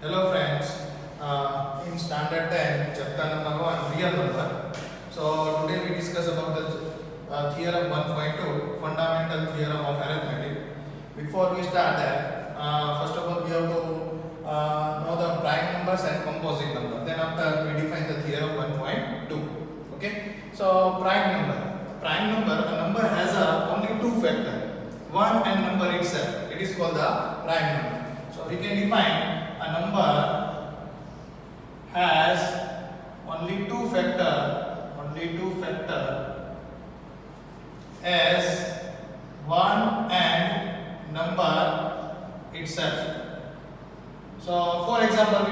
Hello friends, in standard 10 chapter number 1 real number. So today we discuss about the theorem 1.2 fundamental theorem of arithmetic. Before we start that, first of all we have to know the prime numbers and composite number. Then after we define the theorem 1.2. Okay, so prime number, a number has only two factor, 1 and number itself. It is called the prime number. So we can define a number has only two factor as 1 and number itself. So for example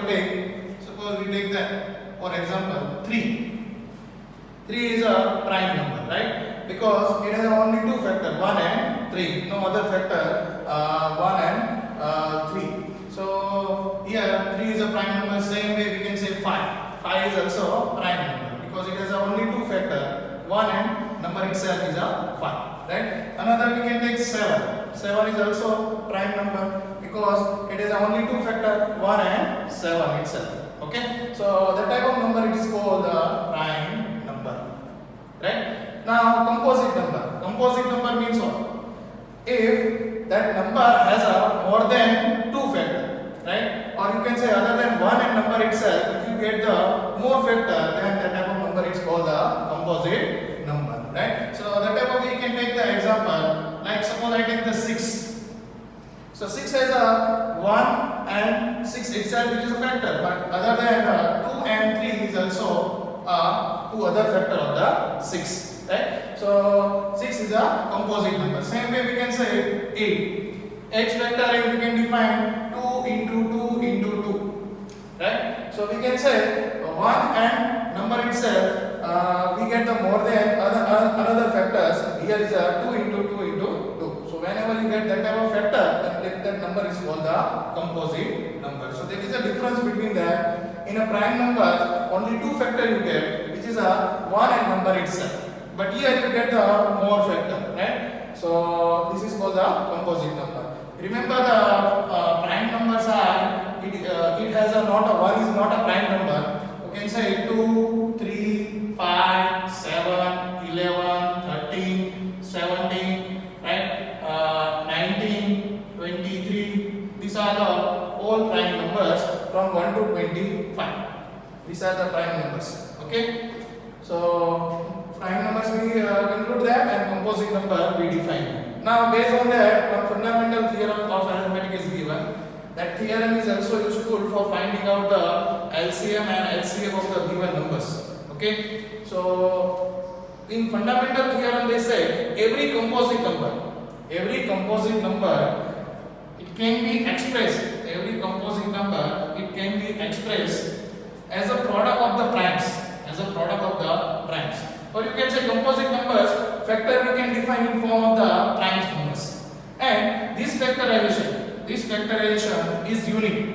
suppose we take that, for example 3 is a prime number, right? Because it has only two factor, 1 and 3, no other factor 1 and 3. So here 3 is a prime number. Same way we can say 5. 5 is also a prime number because it has only two factor, 1 and number itself is a 5, right? Another we can take 7. 7 is also prime number because it has only two factor, 1 and 7 itself. Okay, so that type of number it is called the prime number, right? Now composite number means what? If that number has a more than two factor, right? Or you can say other than 1 and number itself, if you get the more factor, then that type of number is called the composite number, right? So that type of we can take the example, like suppose I take the 6. So 6 has a 1 and 6 itself, which is a factor, but other than 2 and 3 is also two other factor of the 6, right? So 6 is a composite number. Same way we can say 8. 8 factor is we can define 2 into 2 into 2, right? So we can say 1 and number itself, we get the more than another factors. Here is a 2 into 2 into 2. So whenever you get that type of factor, then that number is called the composite number. So there is a difference between that. In a prime number, only two factor you get, which is a 1 and number itself. But here you get the more factor, right? So this is called the composite number. Remember the prime numbers are, it has a not a 1 is not a prime number. You can say 2, 3, 5, 7, 11, 13, 17, right? 19, 23. These are the all prime numbers from 1 to 25. These are the prime numbers. Okay. So prime numbers we conclude that, and composite number we define. Now based on that, one fundamental theorem of arithmetic is given. That theorem is also useful for finding out the LCM and HCF of the given numbers. Okay. So in fundamental theorem they say every composite number it can be expressed as a product of the primes. Or you can say composite numbers factor we can define in form of the primes numbers. And this factorization is unique.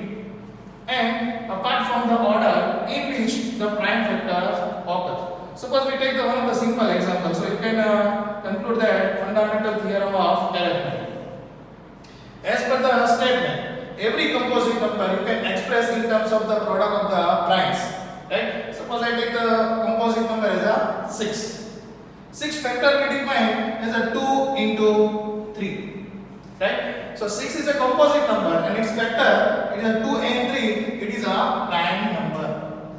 And apart from the order in which the prime factors occur. Suppose we take one of the simple examples. So you can conclude that fundamental theorem of arithmetic. As per the statement, every composite number you can express in terms of the product of the primes, right? Suppose I take the composite number as a 6. 6 factor we define as a 2 into 3, right? So 6 is a composite number and its factor it is a 2 and 3. It is a prime number,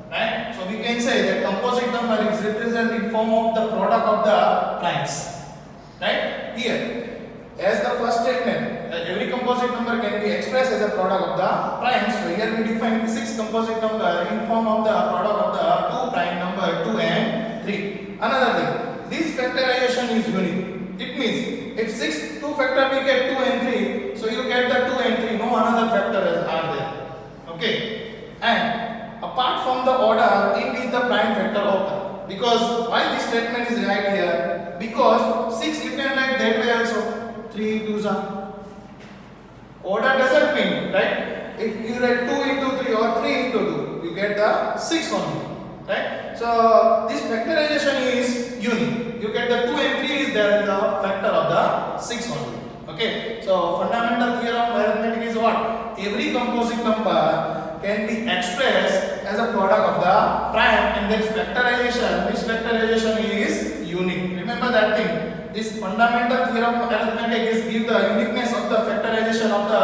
right? So we can say that composite number is represented in form of the product of the primes, right? Here, as the first statement, every composite number can be expressed as a product of the primes. So here we define 6 composite number in form of the product of the 2 prime number 2 and 3. Another thing, this factorization is unique. It means if 2 factor we get 2 and 3, so you get the 2 and 3, no another factor are there. Okay, and apart from the order in which the prime factor occur. Because why this statement is right here? Because 6 you can write that way also. 3 2s are. Order doesn't mean, right? If you write 2 into 3 or 3 into 2, you get the 6 only, right? So this factorization is unique. You get the 2 and 3 is there in the factor of the 6 only. Okay. So fundamental theorem of arithmetic is what? Every composite number can be expressed as a product of the prime, and this factorization is unique. Remember that thing. This fundamental theorem of arithmetic is give the uniqueness of the factorization of the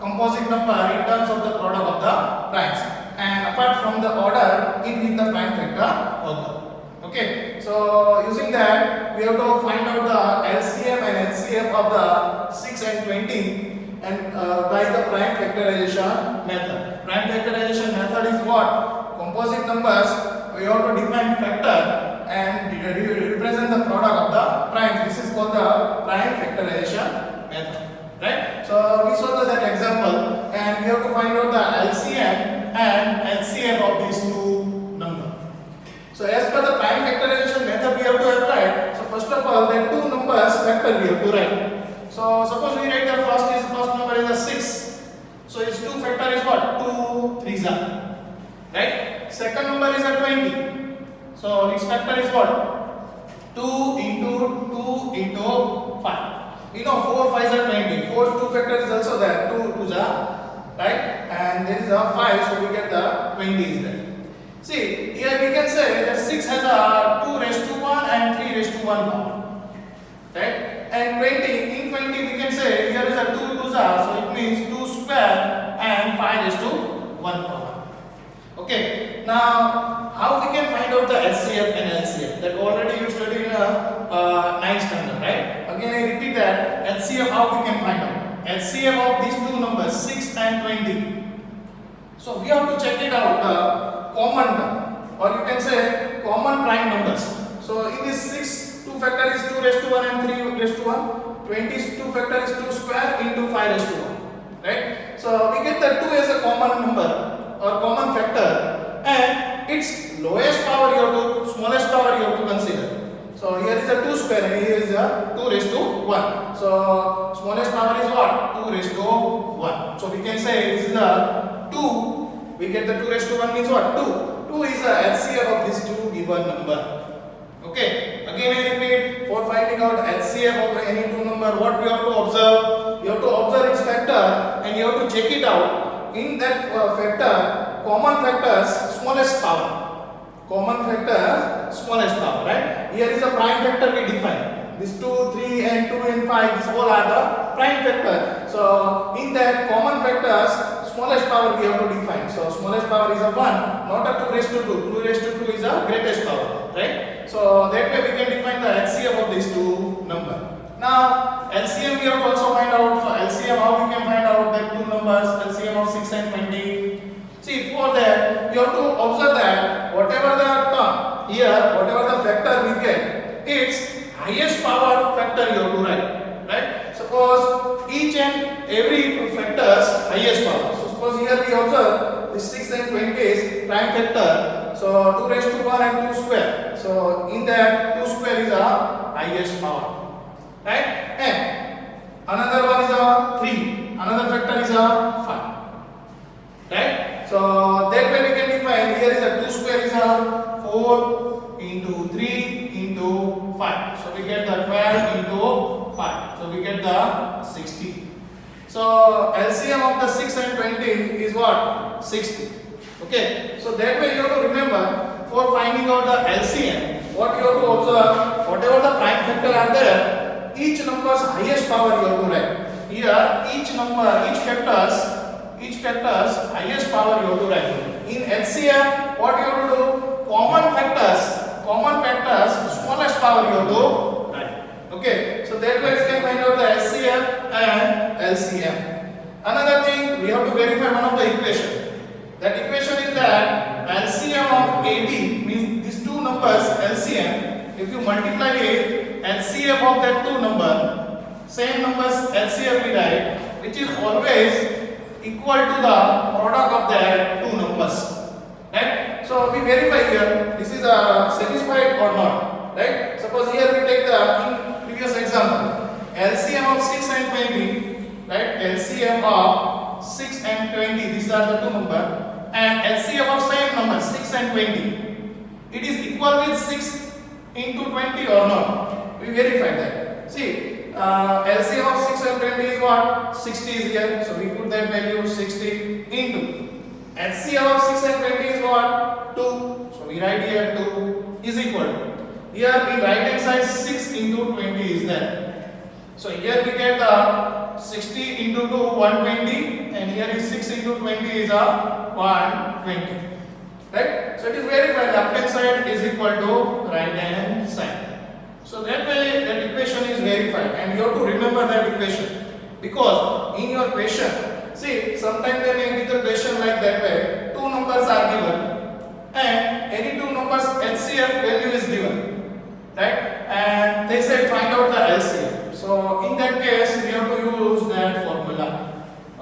composite number in terms of the product of the primes, and apart from the order in the prime factor order. Okay, so using that we have to find out the LCM and HCF of the 6 and 20, and by the prime factorization method. Prime factorization method is what? Composite numbers, we have to define factor and represent the product of the primes. This is called the prime factorization method, right? So we saw that example, and we have to find out the LCM and HCF of these two numbers. So as per the prime factorization method we have to apply. So first of all, the two numbers factor we have to write. So suppose we write the first number is a 6. So its two factor is what? 2 3s are, right? Second number is a 20. So its factor is what? 2 into 5. You know 4 5s are 20. 4 2 factor is also there. 2 2s are, right? And there is a 5, so we get the 20 is there. See, here we can say that 6 has a 2 raised to 1 and 3 raised to 1 power, right? And 20, in 20 we can say here is a 2 2s are, so it means 2 square and 5 raised to 1 power. Okay, now how we can find out the HCF and LCF? That already you studied in a 9th standard, right? Again I repeat that, HCF how we can find out? HCF of these two numbers 6 and 20. So we have to check it out. Common term, or you can say common prime numbers. So in this 6, 2 factor is 2 raised to 1 and 3 raised to 1. 20 2 factor is 2 square into 5 raised to 1. Right? So we get the 2 as a common number or common factor, and its lowest power you have to, smallest power you have to consider. So here is a 2 square and here is a 2 raised to 1. So smallest power is what? 2 raised to 1. So we can say this is a 2. We get the 2 raised to 1 means what? 2. 2 is the HCF of this two given number. Okay. Again I repeat, for finding out HCF of any two number, what we have to observe? You have to observe its factor and you have to check it out. In that factor, common factors, smallest power. Common factor, smallest power, right? Here is a prime factor we define. This 2, 3 and 2 and 5, these all are the prime factor. So in that common factors, smallest power we have to define. So smallest power is a 1, not a 2 raised to 2. 2 raised to 2 is a greatest power, right? So that way we can define the HCF of these two numbers. Now LCM we have to also find out. So LCM, how we can find out that two numbers, LCM of 6 and 20. See, for that you have to observe that whatever the term here, whatever the factor we get, its highest power factor you have to write, right? Suppose each and every factor's highest power. So suppose here we observe this 6 and 20 is prime factor. So 2 raised to 1 and 2 square. So in that 2 square is a highest power, right? And another one is a 3. Another factor is a 5, right? So that way we can define. Here is a 2 square is a 4 into 3 into 5. So we get the 12 into 5. So we get the 60. So LCM of the 6 and 20 is what? 60. Okay. So that way you have to remember, for finding out the LCM, what you have to observe, whatever the prime factor are there, each number's highest power you have to write. Here each factor's highest power you have to write. In LCM, what you have to do? Common factors, smallest power you have to write. Okay, so that way we can find out the LCM and LCM. Another thing, we have to verify one of the equation. That equation is that LCM of 80 means these two numbers LCM. If you multiply it, LCM of that two number, same numbers LCM we write, which is always equal to the product of their two numbers, right? So we verify here, this is satisfied or not, right? Suppose here we take the previous example, LCM of 6 and 20, right? LCM of 6 and 20, these are the two numbers, and LCM of same number 6 and 20, it is equal with 6 into 20 or not? We verify that. See, LCM of 6 and 20 is what? 60 is here. So we put that value 60 into HCF of 6 and 20 is what? 2. So we write here 2 is equal to. Here in right hand side 6 into 20 is there. So here we get the 60 into 2 120, and here is 6 into 20 is a 120. Right? So it is verified. Left hand side is equal to right hand side. So that way that equation is verified, and you have to remember that equation, because in your question, see, sometimes they may give the question like that way, two numbers are given and any two numbers HCF value is given, right? And they said find out the LCM. So in that case we have to use that formula.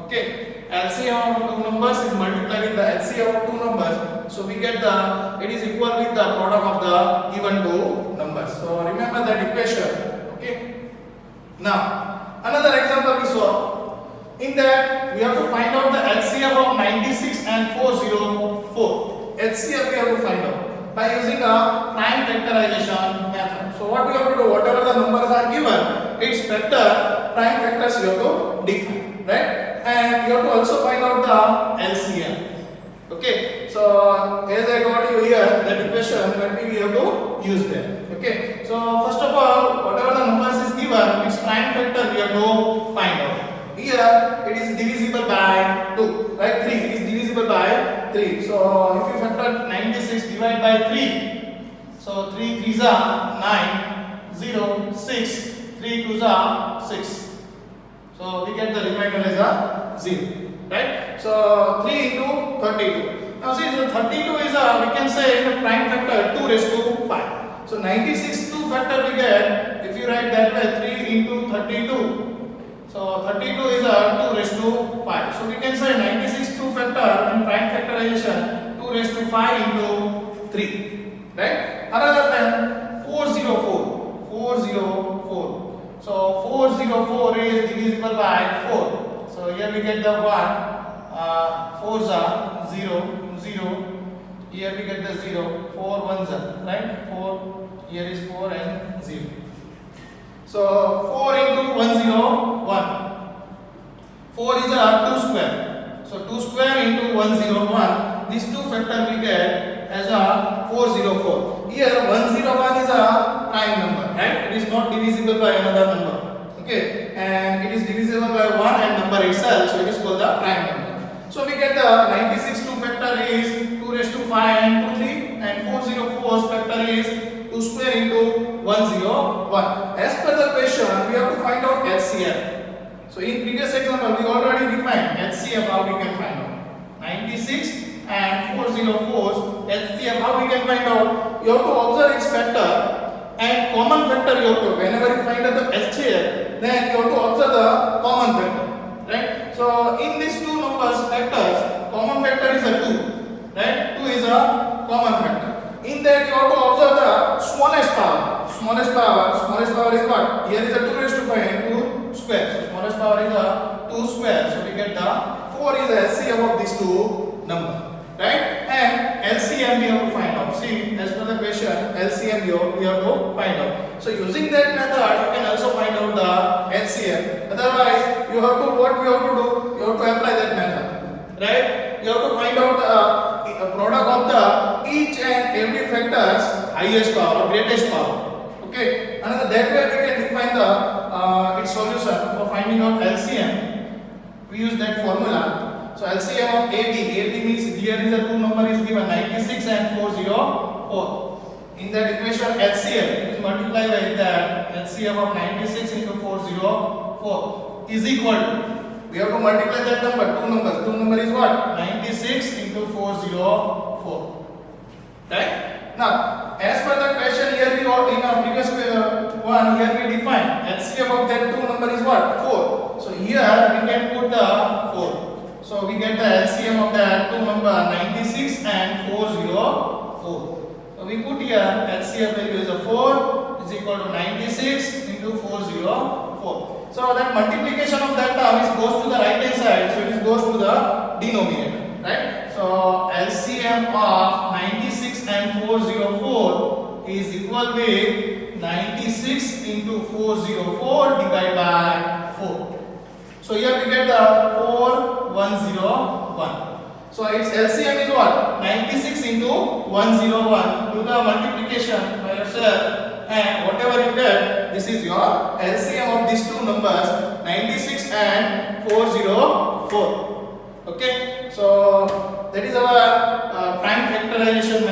Okay, LCM of two numbers is multiplied with the HCF of two numbers. So we get it is equal with the product of the given two numbers. So remember that equation. Okay. Now another example we saw. In that we have to find out the HCF of 96 and 404. HCF we have to find out by using a prime factorization method. So what we have to do, whatever the numbers are given, its factor, prime factors you have to define, right? And you have to also find out the LCM. Okay, so as I got you here, that equation that we have to use there. Okay, so first of all, whatever the numbers is given, its prime factor we have to find out. Here it is divisible by 2, right? 3, it is divisible by 3. So if you factor 96 divided by 3, so 3 3s are 9, 0, 6, 3 2s are 6. So we get the remainder as a 0, right? So 3 into 32. Now see, so 32 is we can say in the prime factor 2 raised to 5. So 96 2 factor we get, if you write that way, 3 into 32. So 32 is 2 raised to 5. So we can say 96 2 factor in prime factorization 2 raised to 5 into 3. Right? Other than 404. 404. So 404 is divisible by 4. So here we get the 1. 4s are 0, 0. Here we get the 0. 4 1s are, right? 4. Here is 4 and 0. So 4 into 1 0 1. 4 is 2 square. So 2 square into 101. These two factor we get as a 404. Here 101 is a prime number, right? It is not divisible by another number. Okay, and it is divisible by 1 and number itself, so it is called the prime number. So we get the 96 2 factor is 2 raised to 5 and 2 3, and 404's factor is 2 square into 101. As per the question, we have to find out HCF. So in previous example, we already defined HCF, how we can find out. 96 and 404's HCF, how we can find out? You have to observe its factor and common factor you have to. Whenever you find out the HCF, then you have to observe the common factor. Right? So in these two numbers factors, common factor is a 2. Right? 2 is a common factor. In that you have to observe the smallest power. Smallest power is what? Here is a 2 raised to 5 and 2 square. So smallest power is a 2 square. So we get the 4 is the LCM of these two numbers. Right? And LCM we have to find out. See, as per the question, LCM we have to find out. So using that method, you can also find out the LCM. Otherwise, you have to, what you have to do? You have to apply that method. Right? You have to find out the product of the each and every factor's highest power, greatest power. Okay. Another that way we can define the its solution for finding out LCM. We use that formula. So LCM of AB means here is a two number is given 96 and 404. In that equation LCM is multiplied by that LCM of 96 into 404 is equal to, we have to multiply that number, two numbers. Two number is what? 96 into 404. Right? Now, as per the question here we got in our previous one, here we define LCM of that two number is what? 4. So here we can put the 4. So we get the LCM of that two number 96 and 404. So we put here LCM value is a 4 is equal to 96 into 404. So that multiplication of that term is goes to the right hand side, so it goes to the denominator, right? So LCM of 96 and 404 is equal with 96 into 404 divided by 4. So here we get the 4101. So its LCM is what? 96 into 101. Do the multiplication by yourself and whatever you get, this is your LCM of these two numbers, 96 and 404. Okay, so that is our prime factorization